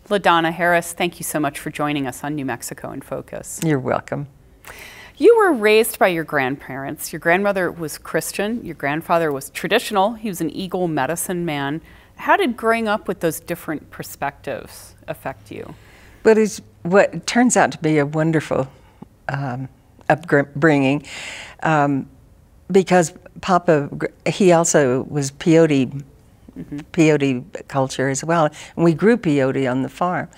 LaDonna Harris, thank you so much for joining us on New Mexico in Focus. You're welcome. You were raised by your grandparents. Your grandmother was Christian. Your grandfather was traditional. He was an Eagle medicine man. How did growing up with those different perspectives affect you? But it's what turns out to be a wonderful upbringing, because Papa, he also was peyote, peyote culture as well. And we grew peyote on the farm.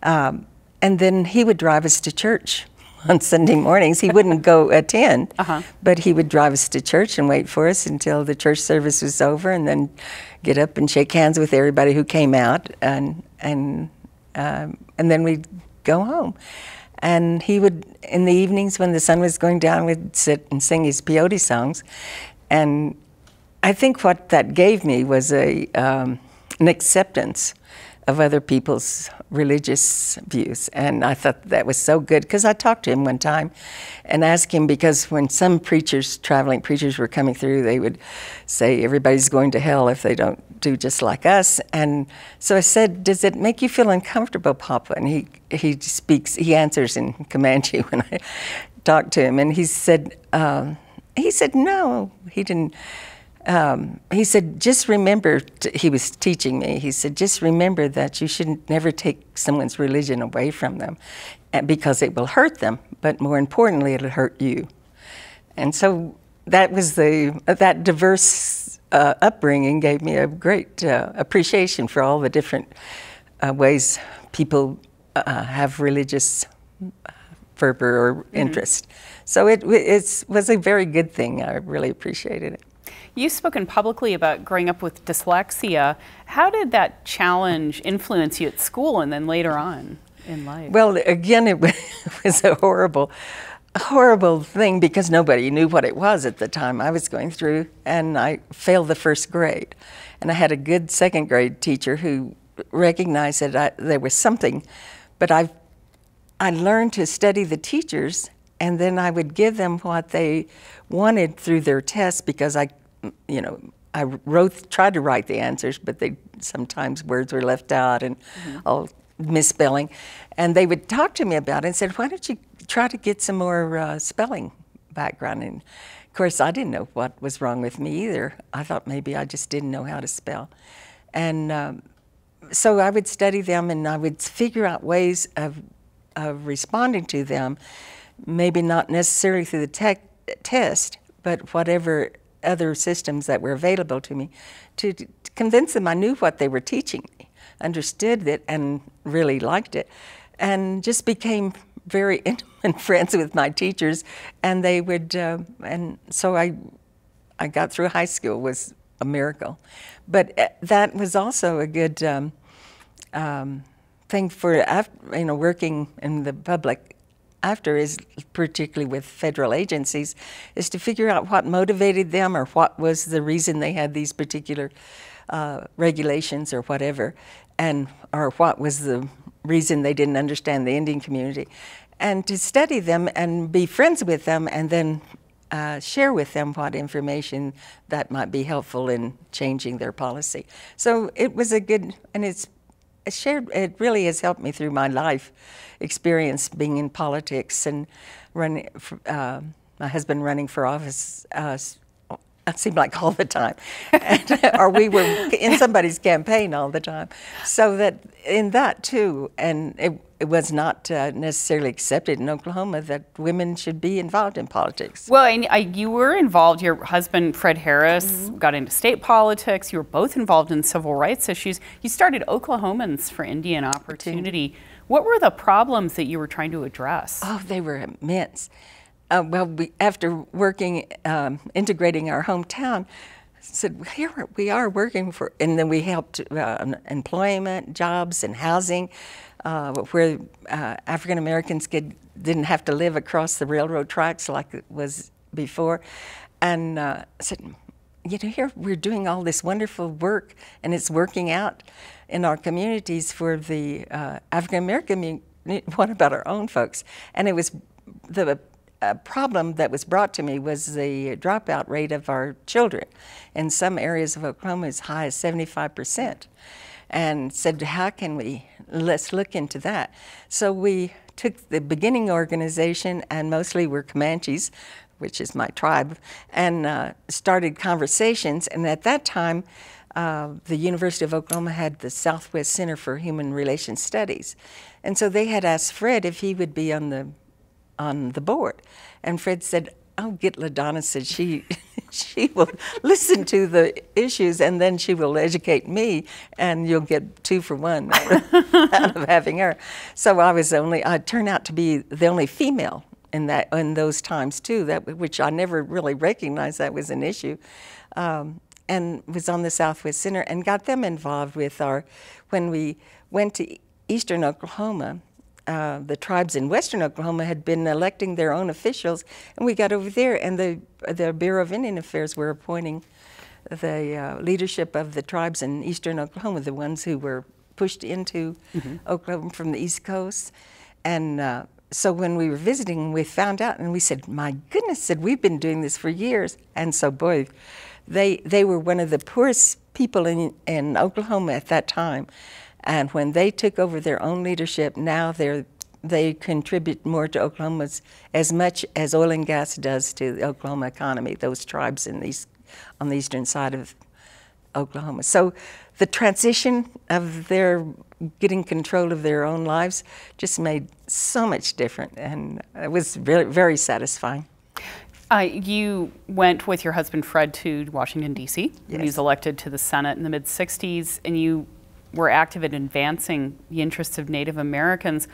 And then he would drive us to church on Sunday mornings. He wouldn't go attend, but he would drive us to church and wait for us until the church service was over, and then get up and shake hands with everybody who came out, and then we'd go home. And he would, in the evenings when the sun was going down, would sit and sing his peyote songs. And I think what that gave me was an acceptance of other people's religious views. And I thought that was so good, because I talked to him one time and asked him, because when some preachers, traveling preachers, were coming through, they would say everybody's going to hell if they don't do just like us. And so I said, does it make you feel uncomfortable, Papa? And he answers in Comanche when I talk to him. And he said no, he didn't. He said, just remember, he was teaching me, he said, just remember that you should never take someone's religion away from them, because it will hurt them, but more importantly, it'll hurt you. And so that was that diverse upbringing gave me a great appreciation for all the different ways people have religious fervor or interest. So it was a very good thing. I really appreciated it. You've spoken publicly about growing up with dyslexia. How did that challenge influence you at school and then later on in life? Well, again, it was a horrible thing, because nobody knew what it was at the time I was going through, and I failed the first grade. And I had a good second grade teacher who recognized that there was something, but I learned to study the teachers, and then I would give them what they wanted through their tests, because I tried to write the answers, but sometimes words were left out and all misspelling. And they would talk to me about it and said, why don't you try to get some more spelling background? And of course, I didn't know what was wrong with me either. I thought maybe I just didn't know how to spell. And so I would study them, and I would figure out ways of responding to them, maybe not necessarily through the test, but whatever other systems that were available to me, to convince them I knew what they were teaching me, understood it, and really liked it, and just became very intimate friends with my teachers. And they would, and so I got through high school. Was a miracle. But that was also a good thing for working in the public after, is particularly with federal agencies, is to figure out what motivated them, or what was the reason they had these particular regulations or whatever, or what was the reason they didn't understand the Indian community, and to study them and be friends with them, and then share with them what information that might be helpful in changing their policy. So it was a good, and it really has helped me through my life experience being in politics and running. My husband running for office, it seemed like all the time, or we were in somebody's campaign all the time. So that in that too, and it was not necessarily accepted in Oklahoma that women should be involved in politics. Well, and you were involved. Your husband, Fred Harris, got into state politics. You were both involved in civil rights issues. You started Oklahomans for Indian Opportunity. What were the problems that you were trying to address? Oh, they were immense. Well, after working, integrating our hometown, said, here we are working for, and then we helped employment, jobs, and housing, where African Americans didn't have to live across the railroad tracks like it was before. And said, here we're doing all this wonderful work, and it's working out in our communities for the African American community. What about our own folks? And it was the problem that was brought to me was the dropout rate of our children. In some areas of Oklahoma, as high as 75%. and said, how can let's look into that. So we took the beginning organization, and mostly we're Comanches, which is my tribe, and started conversations. And at that time, the University of Oklahoma had the Southwest Center for Human Relations Studies. And so they had asked Fred if he would be on the board. And Fred said, "Oh, get LaDonna," said she will listen to the issues, and then she will educate me, and you'll get 2 for 1 out of having her. So I turned out to be the only female in those times too, which I never really recognized that was an issue, and was on the Southwest Center and got them involved with when we went to Eastern Oklahoma. The tribes in Western Oklahoma had been electing their own officials, and we got over there, and the Bureau of Indian Affairs were appointing the leadership of the tribes in Eastern Oklahoma, the ones who were pushed into Oklahoma from the East Coast. And so when we were visiting, we found out, and we said, "My goodness," said, "we've been doing this for years." And so, boy, they were one of the poorest people in Oklahoma at that time. And when they took over their own leadership, now they contribute more to Oklahoma's as much as oil and gas does to the Oklahoma economy, those tribes on the eastern side of Oklahoma. So the transition of their getting control of their own lives just made so much difference, and it was really very satisfying. You went with your husband Fred to Washington, D.C. Yes. He was elected to the Senate in the mid-'60s, and you were active in advancing the interests of Native Americans.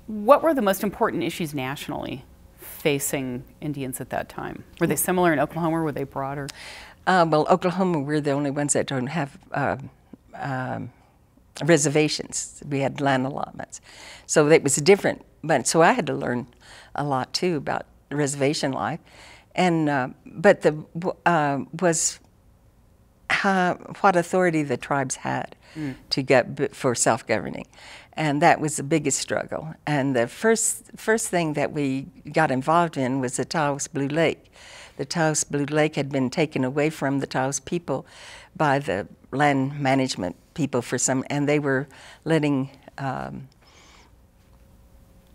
What were the most important issues nationally facing Indians at that time? Were they similar in Oklahoma, or were they broader? Well, Oklahoma, we're the only ones that don't have reservations. We had land allotments. So it was different. But so I had to learn a lot, too, about reservation life. And but was what authority the tribes had to get for self-governing, and that was the biggest struggle. And the first thing that we got involved in was the Taos Blue Lake. The Taos Blue Lake had been taken away from the Taos people by the land management people and they were letting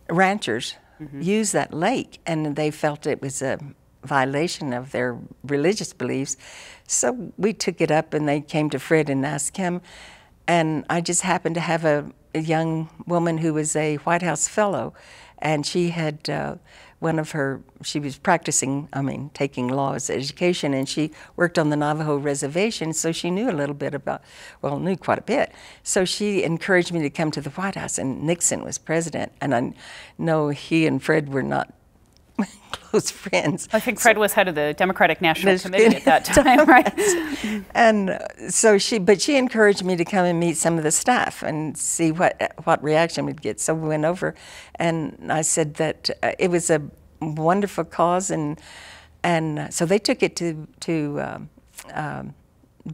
ranchers use that lake, and they felt it was a violation of their religious beliefs. So we took it up, and they came to Fred and asked him. And I just happened to have a young woman who was a White House fellow, and she had she was practicing, taking law as education, and she worked on the Navajo reservation, so she knew a little bit knew quite a bit. So she encouraged me to come to the White House, and Nixon was president, and I know he and Fred were not close friends. I think Fred was head of the Democratic National Committee at that time, right? And so she encouraged me to come and meet some of the staff and see what reaction we'd get. So we went over, and I said that it was a wonderful cause, and so they took it to the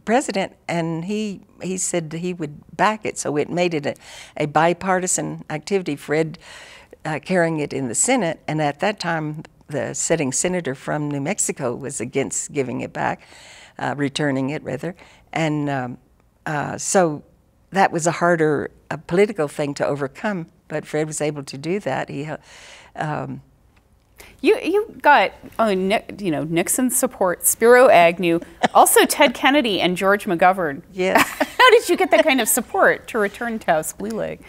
president, and he said he would back it. So it made it a bipartisan activity. Fred carrying it in the Senate, and at that time the sitting senator from New Mexico was against giving it back, returning it rather, and so that was a harder political thing to overcome, but Fred was able to do that. You got Nixon's support, Spiro Agnew, also Ted Kennedy and George McGovern. Yes. How did you get that kind of support to return Taos Blue Lake?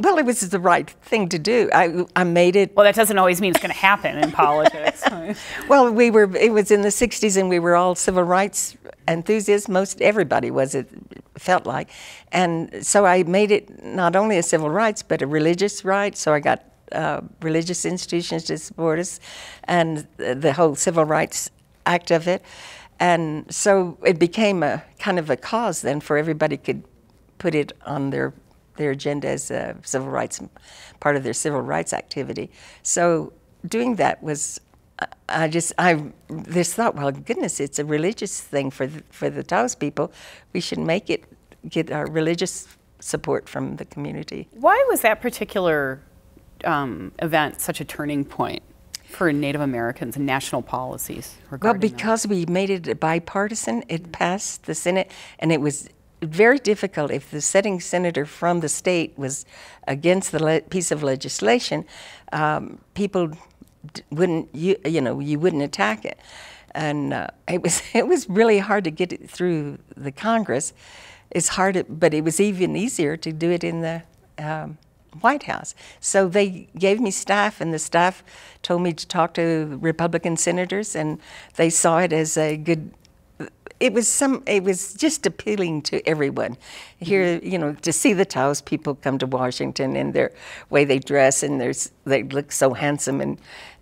Well, it was the right thing to do. I made it. Well, that doesn't always mean it's going to happen in politics. Well, it was in the 60s, and we were all civil rights enthusiasts. Most everybody was, it felt like. And so I made it not only a civil rights, but a religious right. So I got religious institutions to support us, and the whole civil rights act of it. And so it became a kind of a cause then, for everybody could put it on their agenda as a civil rights, part of their civil rights activity. So doing that was, I just thought, well, goodness, it's a religious thing for the Taos people. We should get our religious support from the community. Why was that particular event such a turning point for Native Americans and national policies regarding Well, because we made it bipartisan, it passed the Senate, and it was very difficult if the sitting senator from the state was against the piece of legislation. People wouldn't, you wouldn't attack it, and it was really hard to get it through the Congress. It's hard, but it was even easier to do it in the White House. So they gave me staff, and the staff told me to talk to Republican senators, and they saw it as a good. It was just appealing to everyone. Here, to see the Taos people come to Washington in their way they dress, and they look so handsome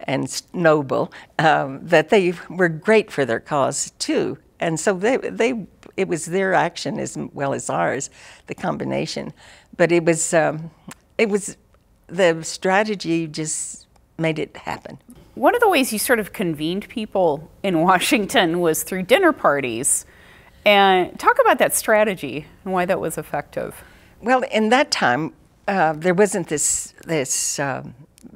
and noble, that they were great for their cause too. And so it was their action as well as ours, the combination. But it was the strategy just made it happen. One of the ways you sort of convened people in Washington was through dinner parties. And talk about that strategy and why that was effective. Well, in that time, there wasn't this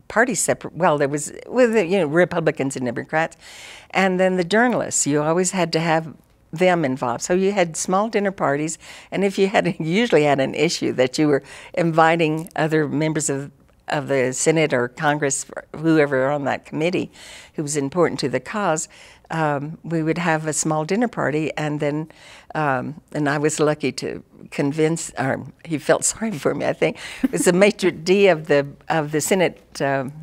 party separate. Well, there was Republicans and Democrats, and then the journalists. You always had to have them involved. So you had small dinner parties, and if you usually had an issue that you were inviting other members of the Senate or Congress, whoever on that committee who was important to the cause, we would have a small dinner party, and then and I was lucky to convince, or he felt sorry for me, I think. It was the maitre d' of the Senate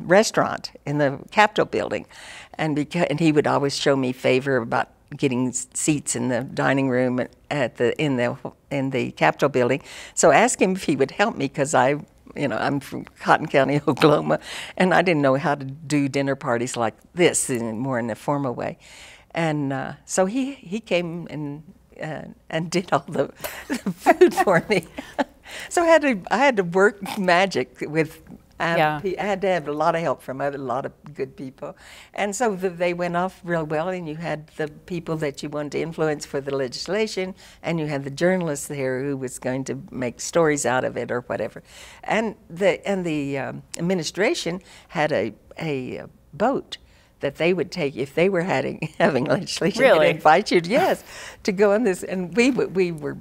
restaurant in the Capitol building, and he would always show me favor about getting seats in the dining room in the Capitol building. So I asked him if he would help me, because I'm from Cotton County, Oklahoma, and I didn't know how to do dinner parties like this more in a formal way. And so he came and did all the food for me. So I had to work magic with. I had to have a lot of help from a lot of good people. And so they went off real well, and you had the people that you wanted to influence for the legislation, and you had the journalists there who was going to make stories out of it or whatever. And the administration had a boat that they would take if they were having legislation. Really? And invite you, yes, to go on this. And we were,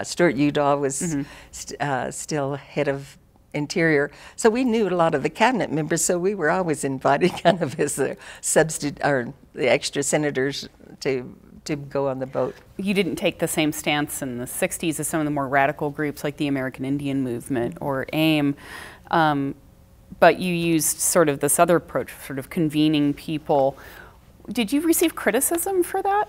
Stuart Udall was still head of Interior, so we knew a lot of the cabinet members, so we were always invited kind of as the substitute or the extra senators to go on the boat. You didn't take the same stance in the 60s as some of the more radical groups like the American Indian Movement or AIM, but you used sort of this other approach, sort of convening people. Did you receive criticism for that?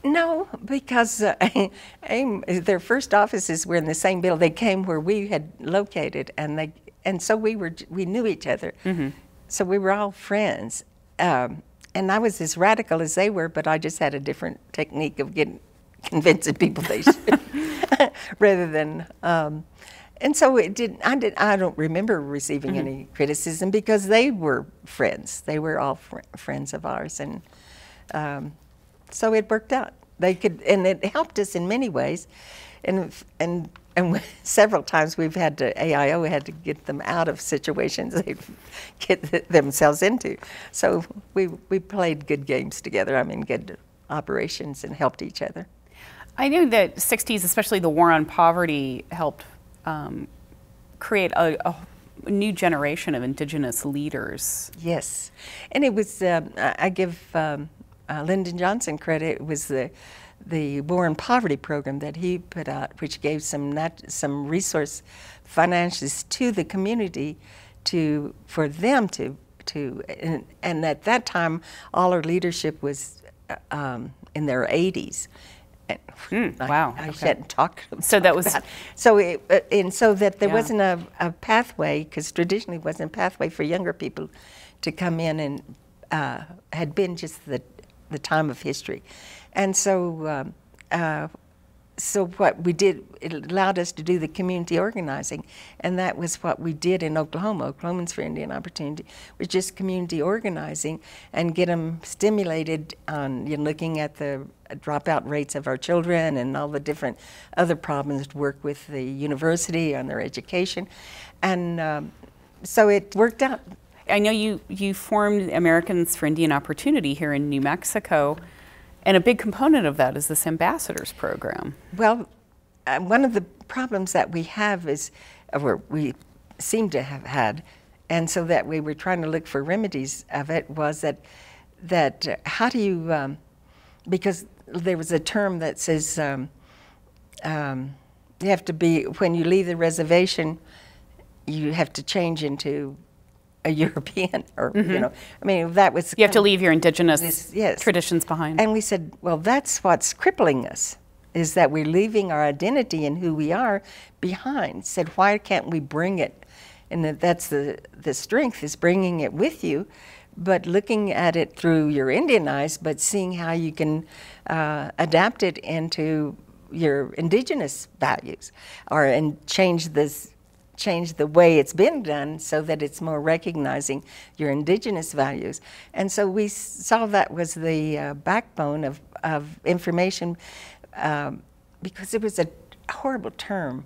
No, because their first offices were in the same building. They came where we had located, and so we knew each other. Mm-hmm. So we were all friends. And I was as radical as they were, but I just had a different technique of convincing people they should, rather than. And so I don't remember receiving any criticism, because they were friends. They were all friends of ours, and. So it worked out. They could, and it helped us in many ways, and several times AIO had to get them out of situations they get themselves into. So we played good games together. Good operations, and helped each other. I know that 60s, especially the war on poverty, helped create a new generation of indigenous leaders. Yes, and it was I give. Lyndon Johnson credit. It was the War on Poverty program that he put out, which gave some resource finances to the community for them to and at that time all our leadership was in their 80s. Wow! I hadn't talked to them. So that was about. So that there wasn't a pathway, because traditionally it wasn't a pathway for younger people to come in, and had been just the time of history. And so so what we did, it allowed us to do the community organizing, and that was what we did in Oklahoma. Oklahomans for Indian Opportunity was just community organizing and get them stimulated on looking at the dropout rates of our children and all the different other problems to work with the university on their education. And so it worked out. I know you formed Americans for Indian Opportunity here in New Mexico, And a big component of that is this ambassadors program. Well, one of the problems that we have is, or we seem to have had, and so that we were trying to look for remedies of it, was that how do you, because there was a term that says you have to be, when you leave the reservation, you have to change into a European, or, you know, I mean, that was... You have to leave your indigenous yes. traditions behind. And we said, well, that's what's crippling us, is that we're leaving our identity and who we are behind. Said, why can't we bring it? And that's the strength, is bringing it with you, but looking at it through your Indian eyes, but seeing how you can adapt it into your indigenous values, or and change the way it's been done so that it's more recognizing your indigenous values. And so we saw that was the backbone of information, because it was a horrible term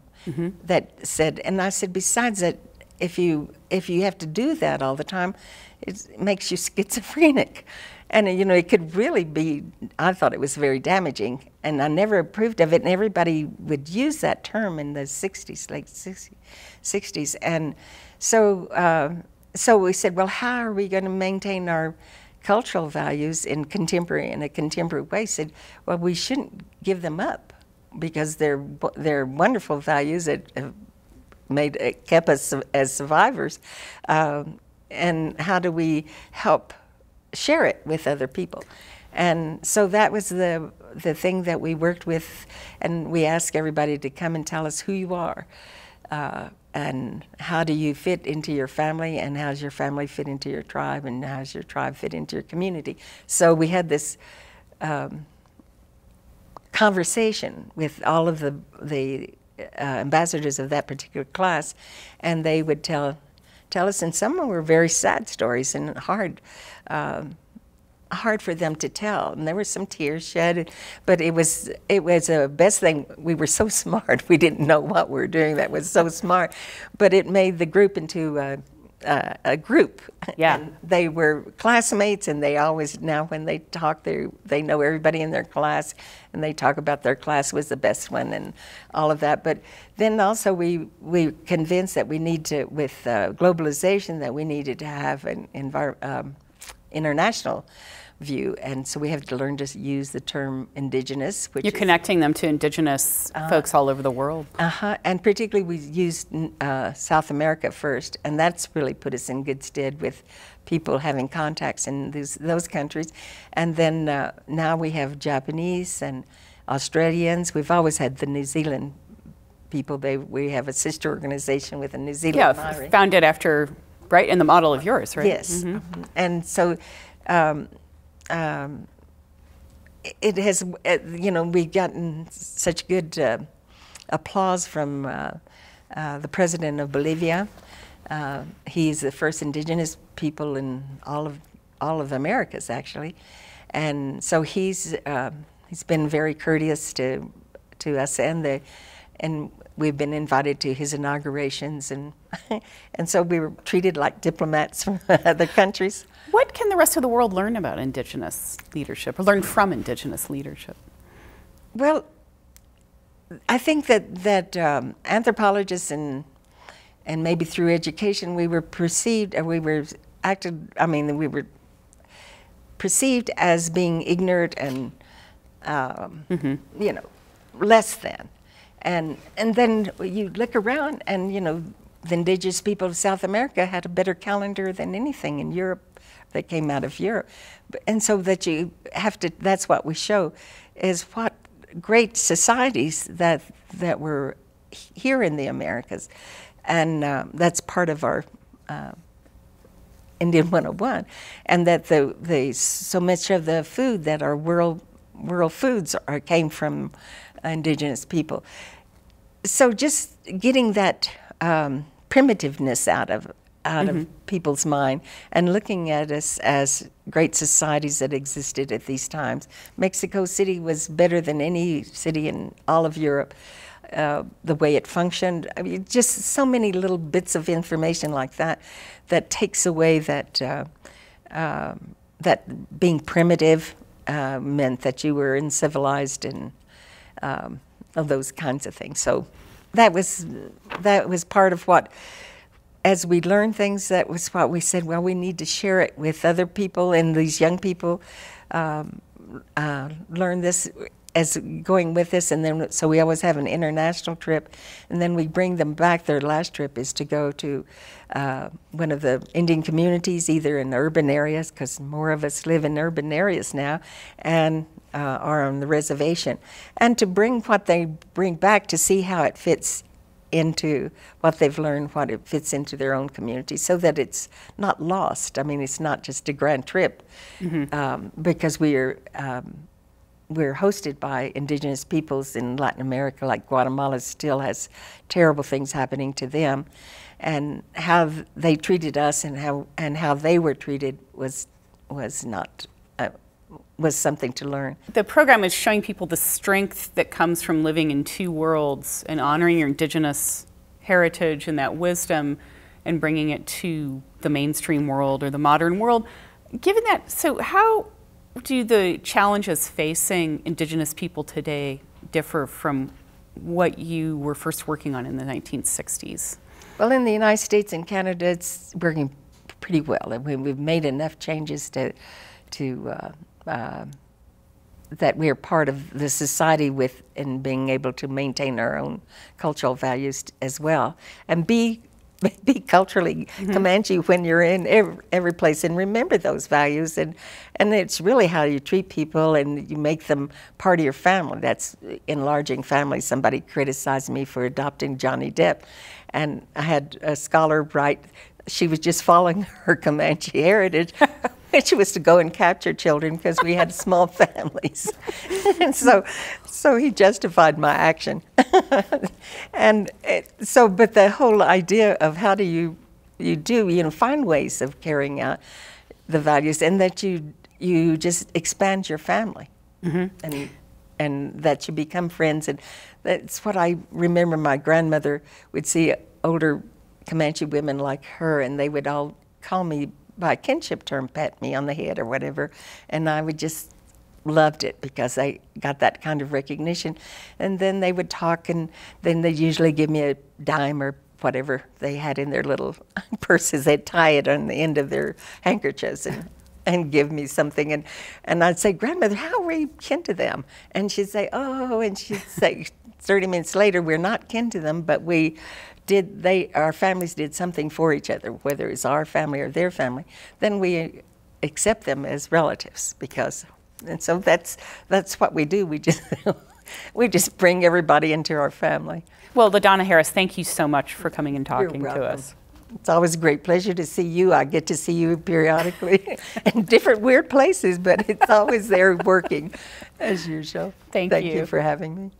that said, and I said, besides that, if you have to do that all the time, it makes you schizophrenic. And, you know, it could really be, I thought it was very damaging, and I never approved of it, and everybody would use that term in the 60s, late 60s. And so, so we said, well, how are we going to maintain our cultural values in a contemporary way? Said, well, we shouldn't give them up, because they're wonderful values that have kept us as survivors. And how do we help share it with other people? And so that was the thing that we worked with, and we asked everybody to come and tell us who you are, and how do you fit into your family, and how does your family fit into your tribe, and how does your tribe fit into your community. So we had this conversation with all of the ambassadors of that particular class, and they would tell us, and some of them were very sad stories and hard for them to tell, and there were some tears shed, but it was a best thing. We were so smart, we didn't know what we were doing. That was so smart, but it made the group into a group. Yeah. And they were classmates, and they always, now when they talk, they know everybody in their class, and they talk about their class was the best one and all of that. But then also we convinced that we need to, with globalization, that we needed to have an international view, and so we have to learn to use the term indigenous, which you're connecting them to indigenous folks all over the world. And particularly we used South America first, and that's really put us in good stead with people having contacts in those countries. And then now we have Japanese and Australians. We've always had the New Zealand people. We have a sister organization with a New Zealand Maori. Founded after, right, in the model of yours, right? Yes. And so it has, you know, we've gotten such good applause from the president of Bolivia. He's the first indigenous people in all of Americas, actually, and so he's been very courteous to us, and we've been invited to his inaugurations, and and so we were treated like diplomats from other countries. What can the rest of the world learn about indigenous leadership, or learn from indigenous leadership? Well, I think that anthropologists and maybe through education we were perceived, or we were perceived as being ignorant and you know, less than. And then you look around, and you know, the indigenous people of South America had a better calendar than anything in Europe that came out of Europe. And so that you have to, that's what we show, is what great societies that were here in the Americas. And that's part of our Indian 101. And that so much of the food that our world foods came from indigenous people. So just getting that primitiveness out of people's mind, and looking at us as great societies that existed at these times. Mexico City was better than any city in all of Europe, the way it functioned. I mean, just so many little bits of information like that that takes away that that being primitive meant that you were uncivilized and of those kinds of things. So that was part of what, as we learned things, that was what we said, well, we need to share it with other people, and these young people learn this as going with us, and then so we always have an international trip, and then we bring them back. Their last trip is to go to one of the Indian communities, either in urban areas, because more of us live in urban areas now, and are on the reservation, and to bring what they bring back to see how it fits into what they've learned, what it fits into their own community, so that it's not lost. I mean, it's not just a grand trip, because we're hosted by indigenous peoples in Latin America, like Guatemala still has terrible things happening to them, and how they treated us and how they were treated was something to learn. The program is showing people the strength that comes from living in two worlds and honoring your indigenous heritage and that wisdom and bringing it to the mainstream world or the modern world. Given that, so how do the challenges facing indigenous people today differ from what you were first working on in the 1960s? Well, in the United States and Canada, it's working pretty well. I mean, we've made enough changes to that we're part of the society with, and being able to maintain our own cultural values as well, and be culturally Comanche when you're in every place, and remember those values, and it's really how you treat people, and you make them part of your family. That's enlarging family. Somebody criticized me for adopting Johnny Depp, and I had a scholar write, she was just following her Comanche heritage, which was to go and capture children because we had small families. And so he justified my action. And but the whole idea of how do you find ways of carrying out the values, and that you just expand your family, and that you become friends. And that's what I remember. My grandmother would see older Comanche women like her, and they would all call me by a kinship term, pat me on the head or whatever, and I would just loved it because I got that kind of recognition. And then they would talk, and then they'd usually give me a dime or whatever they had in their little purses. They'd tie it on the end of their handkerchiefs and give me something, and I'd say, Grandmother, how were you kin to them? And she'd say, oh, and she'd say 30 minutes later, we're not kin to them, but our families did something for each other, whether it's our family or their family. Then we accept them as relatives, and so that's what we do. We just bring everybody into our family. Well, LaDonna Harris, thank you so much for coming and talking to us. It's always a great pleasure to see you. I get to see you periodically in different weird places, but it's always there working as usual. Thank you. Thank you for having me.